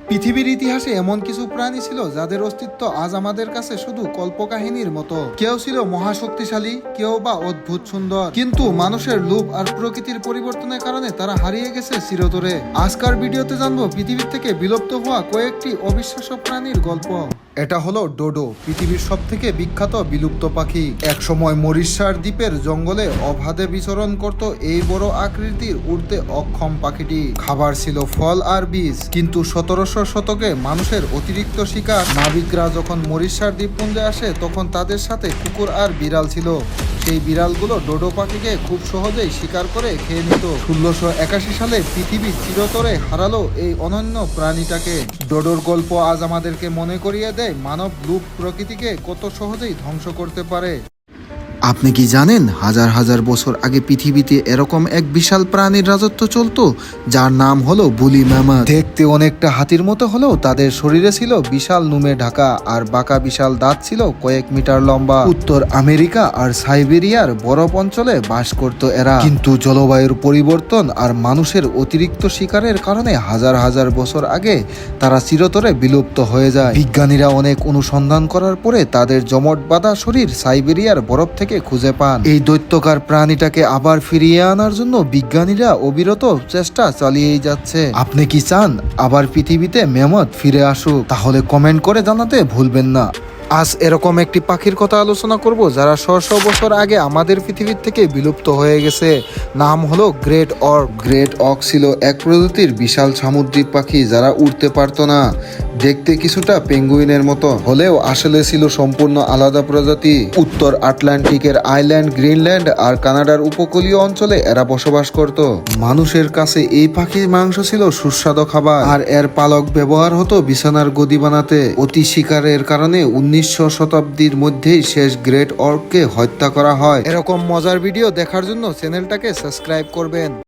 পৃথিবীর ইতিহাসে এমন কিছু প্রাণী ছিল যাদের অস্তিত্ব আজ আমাদের কাছে শুধু কল্পকাহিনীর মতো। কেউ ছিল মহাশক্তিশালী, কেউ বা অদ্ভুত সুন্দর, কিন্তু মানুষের লোভ আর প্রকৃতির পরিবর্তনের কারণে তারা হারিয়ে গেছে চিরতরে। আজকের ভিডিওতে জানবো পৃথিবীর থেকে বিলুপ্ত হওয়া কয়েকটি অবিশ্বাস্য প্রাণীর গল্প। এটা হলো ডোডো, পৃথিবীর সব থেকে বিখ্যাত বিলুপ্ত পাখি। একসময় মরিশাস দ্বীপের জঙ্গলে অবাধে বিচরণ করত এই বড় আকৃতির উড়তে অক্ষম পাখিটি। খাবার ছিল ফল আর বীজ, কিন্তু 1700 শতকে মানুষের অতিরিক্ত শিকার, নাবিকরা যখন মরিশাস দ্বীপপুঞ্জে আসে তখন তাদের সাথে কুকুর আর বিড়াল ছিল। সেই বিড়ালগুলো ডোডো পাখিকে খুব সহজেই শিকার করে খেয়ে নিত। 1681 সালে পৃথিবী চিরতরে হারালো এই অনন্য প্রাণীটাকে। ডোডোর গল্প আজ আমাদেরকে মনে করিয়ে দেয় মানব লোভ প্রকৃতিকে কত সহজেই ধ্বংস করতে পারে। আপনি কি জানেন হাজার হাজার বছর আগে পৃথিবীতে এরকম এক বিশাল প্রাণীর রাজত্ব চলতো যার নাম হলো বুলি ম্যামথ। দেখতে অনেকটা হাতির মতো হলেও তাদের শরীরে ছিল বিশাল নুমে ঢাকা আর বাঁকা বিশাল দাঁত ছিল কয়েক মিটার লম্বা। উত্তর আমেরিকা আর সাইবেরিয়ার বরফ অঞ্চলে বাস করত এরা। কিন্তু জলবায়ুর পরিবর্তন আর মানুষের অতিরিক্ত শিকারের কারণে হাজার হাজার বছর আগে তারা চিরতরে বিলুপ্ত হয়ে যায়। বিজ্ঞানীরা অনেক অনুসন্ধান করার পরে তাদের জমট বাঁধা শরীর সাইবেরিয়ার বরফ থেকে খুঁজে পান। এই দৈত্যকার প্রাণীটাকে আবার ফিরিয়ে আনার জন্য বিজ্ঞানীরা অবিরত চেষ্টা চালিয়েই যাচ্ছে। আপনি কি চান আবার পৃথিবীতে ম্যামথ ফিরে আসুক? তাহলে কমেন্ট করে জানাতে ভুলবেন না। আজ এরকম একটি পাখির কথা আলোচনা করব যারা শত বছর আগে আমাদের পৃথিবীর থেকে বিলুপ্ত হয়ে গেছে। নাম হলো গ্রেট অর্ক। গ্রেট অর্ক ছিল এক প্রজাতির বিশাল সামুদ্রিক পাখি যারা উড়তে পারতো না। দেখতে কিছুটা পেঙ্গুইনের মতো হলেও আসলে ছিল সম্পূর্ণ আলাদা প্রজাতি। উত্তর আটলান্টিকের আইল্যান্ড, গ্রিনল্যান্ড আর কানাডার উপকূলীয় অঞ্চলে এরা বসবাস করত। মানুষের কাছে এই পাখির মাংস ছিল সুস্বাদু খাবার, আর এর পালক ব্যবহার হতো বিছানার গদি বানাতে। অতি শিকারের কারণে 1900 শতাব্দীর মধ্যেই শেষ গ্রেট অর্ককে হত্যা করা হয়। এরকম মজার ভিডিও দেখার জন্য চ্যানেলটাকে সাবস্ক্রাইব করবেন।